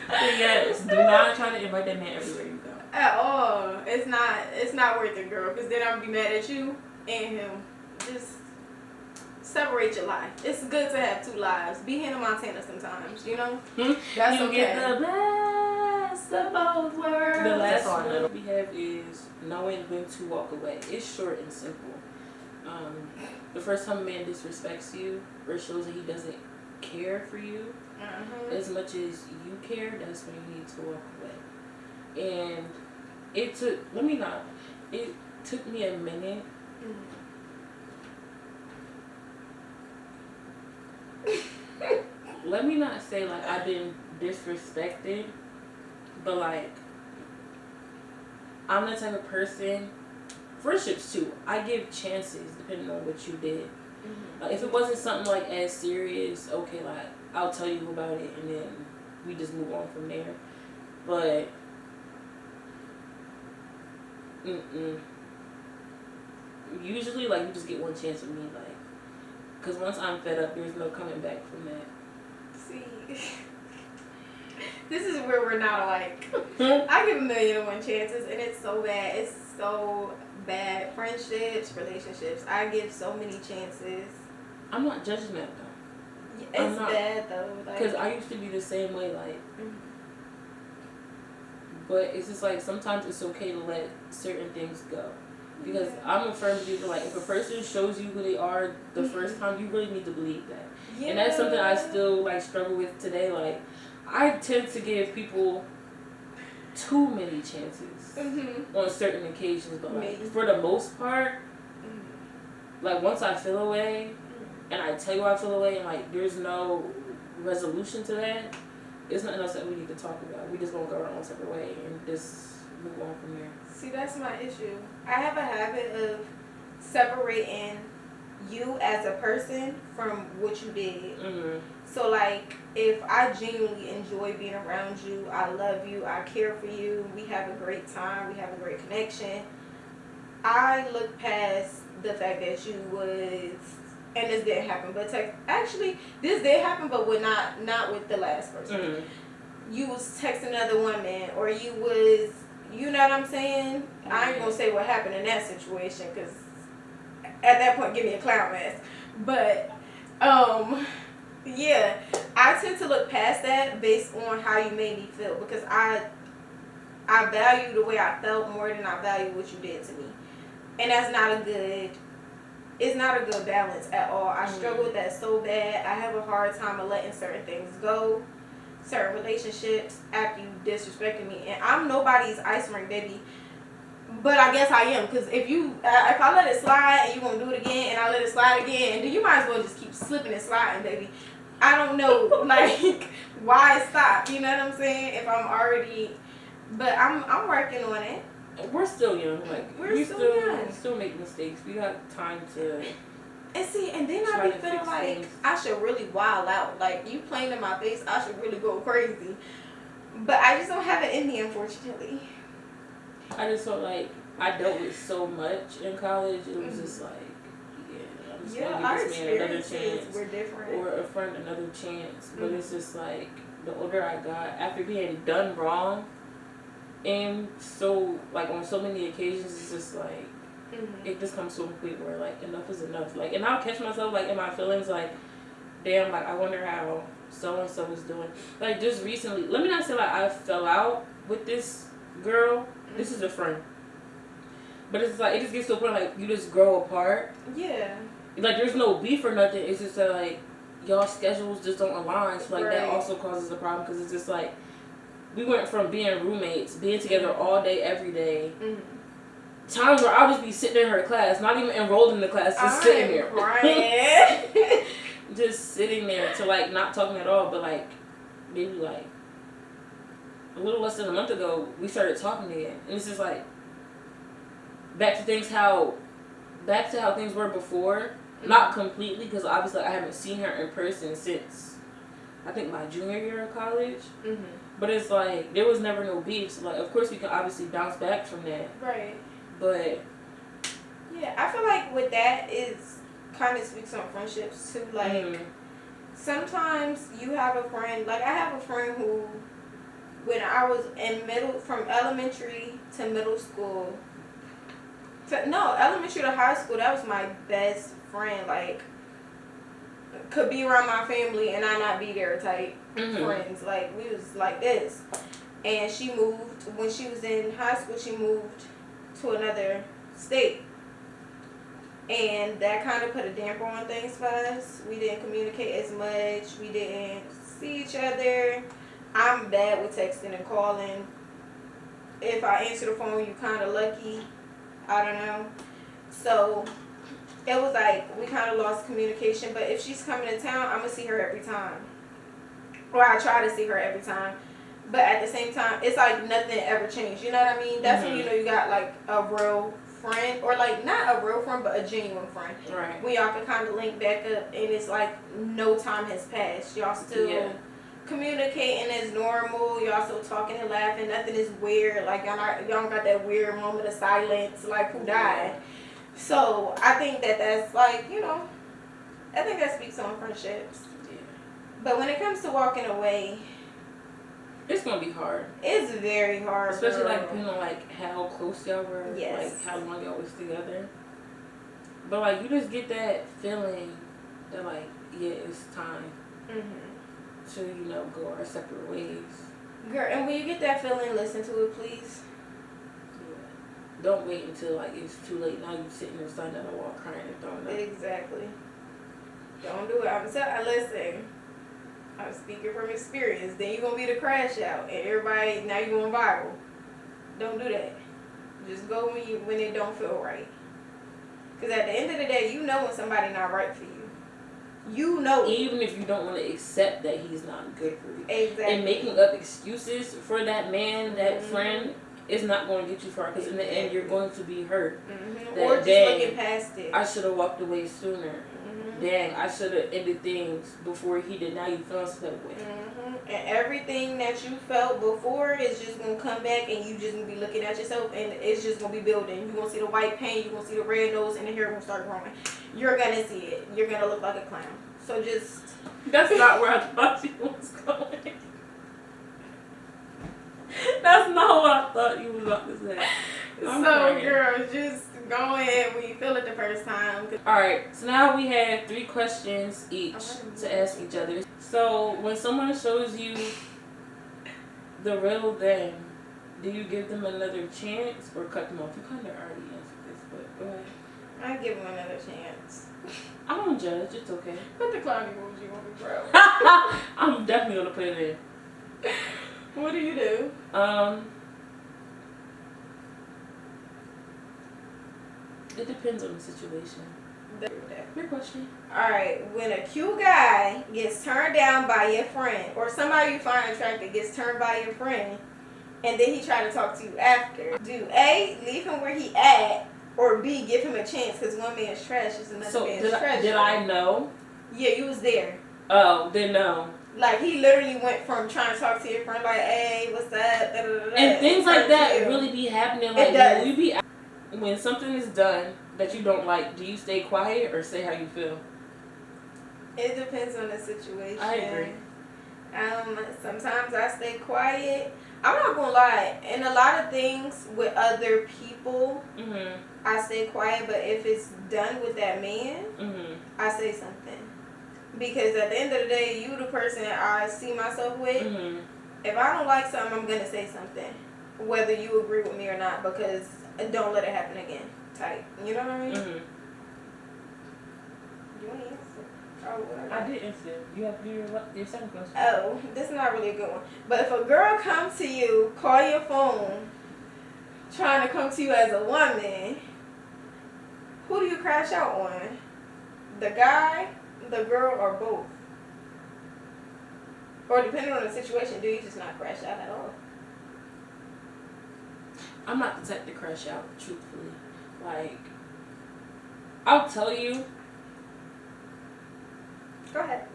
Yes. Do not try to invite that man everywhere you go.
At all. It's not worth it, girl. Because then I'm going to be mad at you and him. Just separate your life. It's good to have 2 lives. Be Hannah Montana sometimes, you know? That's
you
okay.
Get the best of both worlds. The last one we have is knowing when to walk away. It's short and simple. The first time a man disrespects you or shows that he doesn't care for you as much as you care, that's when you need to walk away. And it took me a minute. Let me not say like I've been disrespected, but like I'm the type of person, friendships too, I give chances depending on what you did. Like if it wasn't something like as serious, okay, like I'll tell you about it and then we just move on from there. But usually like you just get one chance with me, like, because once I'm fed up, there's no coming back from that.
See, this is where we're not alike. I give 1,000,001 chances, and it's so bad. It's so bad. Friendships, relationships. I give so many chances.
I'm not judging that though.
It's bad though.
Because I used to be the same way, like. But it's just like sometimes it's okay to let certain things go. Because I'm a firm believer, like, if a person shows you who they are the first time, you really need to believe that. Yeah. And that's something I still, like, struggle with today. Like, I tend to give people too many chances on certain occasions. But, like, for the most part, like, once I feel away, and I tell you I feel away, and, like, there's no resolution to that, there's nothing else that we need to talk about. We just gonna go our own separate way and just move on from there.
See, that's my issue. I have a habit of separating you as a person from what you did. So, like, if I genuinely enjoy being around you, I love you, I care for you, we have a great time, we have a great connection, I look past the fact that you was, and this didn't happen, but actually, this did happen, but not with the last person. You was texting another woman, or you was, you know what I'm saying? I ain't gonna say what happened in that situation, because at that point, give me a clown mask. But, Yeah, I tend to look past that based on how you made me feel because I value the way I felt more than I value what you did to me, and that's not a good. It's not a good balance at all. I struggle with that so bad. I have a hard time of letting certain things go, certain relationships after you disrespected me, and I'm nobody's ice rink baby. But I guess I am, because if I let it slide and you gonna do it again, and I let it slide again, then you might as well just keep slipping and sliding, baby. I don't know, like why stop? You know what I'm saying? If I'm already, but I'm working on it.
We're still young. Like
We're still young.
Still make mistakes. We got time to.
And see, and then I be feeling like things. I should really wild out. Like you playing in my face, I should really go crazy. But I just don't have it in me, unfortunately.
I just felt like I dealt with so much in college. It was just like, yeah, I'm just gonna give this man another chance.
Were different.
Or a friend another chance. But it's just like the older I got, after being done wrong, and so like on so many occasions, it's just like it just comes to a point where like enough is enough. Like, and I'll catch myself like in my feelings like, damn, like I wonder how so and so is doing. Like just recently, let me not say like I fell out with this girl. This is a friend. But it's like, it just gets to a point like you just grow apart.
Yeah.
Like there's no beef or nothing. It's just that like y'all schedules just don't align. So like that also causes a problem because it's just like we went from being roommates, being together all day, every day. Times where I'll just be sitting in her class, not even enrolled in the class, just sitting there.
Right.
Just sitting there to like not talking at all, but like maybe like a little less than a month ago, we started talking again, and it's just like back to how things were before. Not completely, because obviously I haven't seen her in person since I think my junior year of college. But it's like there was never no beef. So like, of course, we can obviously bounce back from that.
Right.
But
yeah, I feel like with that is kind of speaks on friendships too. Like sometimes you have a friend. Like I have a friend who, when I was in from elementary to middle school, elementary to high school, that was my best friend. Like, could be around my family and I not be there type friends. Like, we was like this. And she moved, when she was in high school, she moved to another state. And that kind of put a damper on things for us. We didn't communicate as much. We didn't see each other. I'm bad with texting and calling. If I answer the phone, you kind of lucky. I don't know. So it was like we kind of lost communication. But if she's coming to town, I'm going to see her every time. Or I try to see her every time. But at the same time, it's like nothing ever changed. You know what I mean? That's when you know you got like a real friend. Or like not a real friend, but a genuine friend.
Right.
When y'all can kind of link back up and it's like no time has passed. Y'all still communicating as normal. Y'all still talking and laughing. Nothing is weird. Like y'all don't got that weird moment of silence. Like who died? So I think that's like, you know, I think that speaks on friendships. Yeah. But when it comes to walking away,
it's gonna be hard.
It's very hard,
especially like depending on like how close y'all were.
Yes.
Like how long y'all was together. But like you just get that feeling that like it's time. To, you know, go our separate ways.
Girl, and when you get that feeling, listen to it, please.
Yeah. Don't wait until, like, it's too late. Now you sitting there standing on the wall crying and throwing up.
Exactly. Don't do it. Listen, I'm speaking from experience. Then you're going to be the crash out. And everybody, now you're going viral. Don't do that. Just go when it don't feel right. Because at the end of the day, you know when somebody not right for you. You know,
even if you don't want to accept that he's not good for you.
Exactly.
And making up excuses for that man, that friend, is not going to get you far. Because in the end, you're going to be hurt.
Or just looking past it.
I should have walked away sooner. Dang, I should have ended things before he did. Now you feel some type of way.
And everything that you felt before is just going to come back and you just going to be looking at yourself and it's just going to be building. You're going to see the white paint, you're going to see the red nose, and the hair going to start growing. You're going to see it. You're going to look like a clown. So just...
That's not where I thought you was going. That's not what I thought you was about to say.
So, girl, just Go ahead when you feel it the first time.
Alright, so now we have 3 questions each to ask each other. So when someone shows you the real them, do you give them another chance or cut them off? You kind of already answered this, but go ahead.
I give them another chance.
I don't judge. It's okay.
Put the clowny emoji on me, bro.
I'm definitely gonna put it in.
What do you do?
It depends on the situation. Your question.
Alright, when a cute guy gets turned down by your friend, or somebody you find attractive gets turned by your friend, and then he try to talk to you after, do A, leave him where he at, or B, give him a chance, because one man's trash is another man's treasure.
Did I know?
Yeah, you was there.
Oh, then no.
Like, he literally went from trying to talk to your friend, like, hey, what's up, da, da, da, da,
and things like that really be happening. Like,
it does.
When something is done that you don't like, do you stay quiet or say how you feel?
It depends on the situation.
I agree.
Sometimes I stay quiet. I'm not gonna lie. In a lot of things with other people, I stay quiet. But if it's done with that man, I say something. Because at the end of the day, you the person I see myself with. If I don't like something, I'm gonna say something, whether you agree with me or not. Because don't let it happen again. Type. You know what I mean? You ain't answer. Oh,
I did answer. You have to do your second question.
Oh, this is not really a good one. But if a girl comes to you, call your phone, trying to come to you as a woman, who do you crash out on? The guy, the girl, or both? Or depending on the situation, do you just not crash out at all?
I'm not the type to crash out, truthfully. Like, I'll tell you.
Go ahead.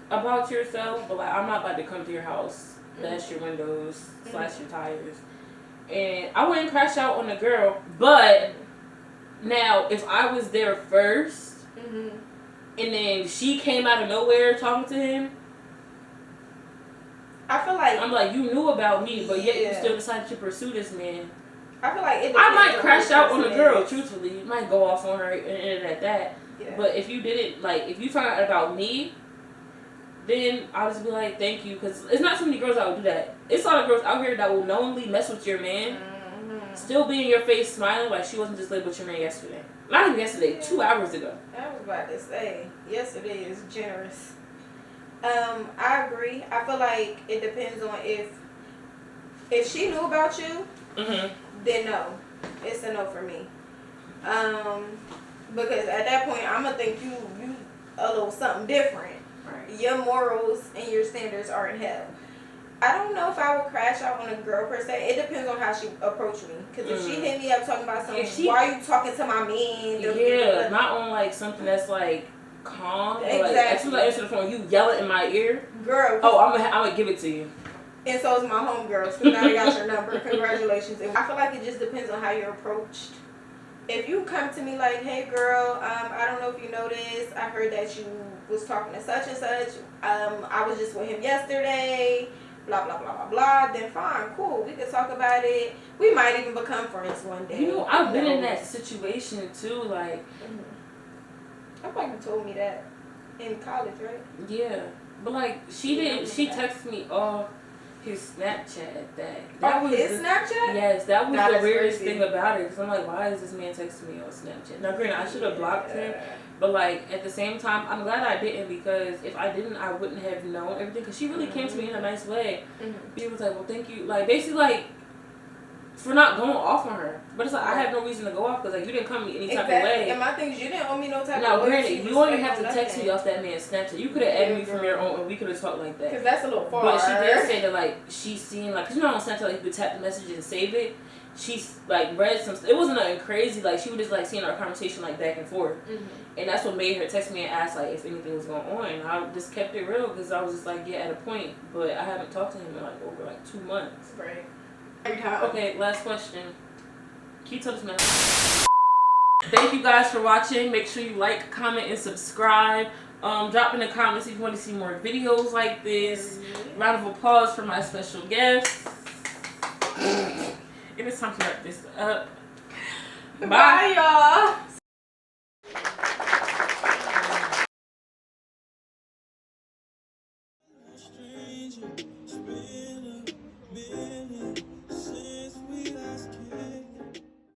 About yourself, but like, I'm not about to come to your house, bash your windows, slash your tires. And I wouldn't crash out on a girl, but now if I was there first, and then she came out of nowhere talking to him,
I feel like
I'm like, you knew about me, but yet you still decided to pursue this man.
I feel like
I might crash out on a girl, truthfully. You might go off on her and end it at that.
Yeah.
But if you didn't, like, if you found out about me, then I'll just be like, thank you. Because it's not so many girls that will do that. It's a lot of girls out here that will knowingly mess with your man, still be in your face smiling like she wasn't just laid with your man yesterday. Not even yesterday, 2 hours ago.
I was about to say, yesterday is generous. I agree. I feel like it depends on if she knew about you, then no. It's a no for me. Because at that point, I'm gonna think you a little something different. Right. Your morals and your standards are in hell. I don't know if I would crash out on a girl per se. It depends on how she approached me. Because if she hit me up talking about something, why are you talking to my man?
Yeah, not on like something that's like calm.
Exactly.
Like, as soon as I answer the phone, you yell it in my ear.
Girl.
Oh, I'm gonna give it to you.
And so is my homegirls. So now I got your number. Congratulations. And I feel like it just depends on how you're approached. If you come to me like, hey girl, I don't know if you noticed, I heard that you was talking to such and such. I was just with him yesterday. Blah blah blah blah blah. Then fine, cool. We could talk about it. We might even become friends one day.
You know, I've been in that situation too. Like,
I thought you told me that in college, right?
Yeah, but like she didn't. She texted me off his Snapchat. That was
his Snapchat.
Yes, that was the weirdest thing about it. Cause I'm like, why is this man texting me on Snapchat? Now, granted, I should have blocked him, but like at the same time, I'm glad I didn't because if I didn't, I wouldn't have known everything. Cause she really came to me in a nice way. She was like, well, thank you. Like basically, like for not going off on her. But it's like I have no reason to go off because like you didn't come to me any type of way.
And my thing is, you didn't owe me no type of way.
Now, granted, you only have to text me off that man's Snapchat. You could have added me from your own, and we could have talked like that.
Because that's a little far.
But she did say that like she seen like, cause you know on Snapchat like you could tap the message and save it. She's like read some. It wasn't nothing crazy. Like she was just like seeing our conversation like back and forth, and that's what made her text me and ask like if anything was going on. And I just kept it real because I was just like at a point, but I haven't talked to him in like over like 2 months.
Right.
Okay, last question. Can you tell this man? Thank you guys for watching. Make sure you like, comment, and subscribe. Drop in the comments if you want to see more videos like this. Round of applause for my special guest. It is time to wrap this up. Bye.
Bye y'all.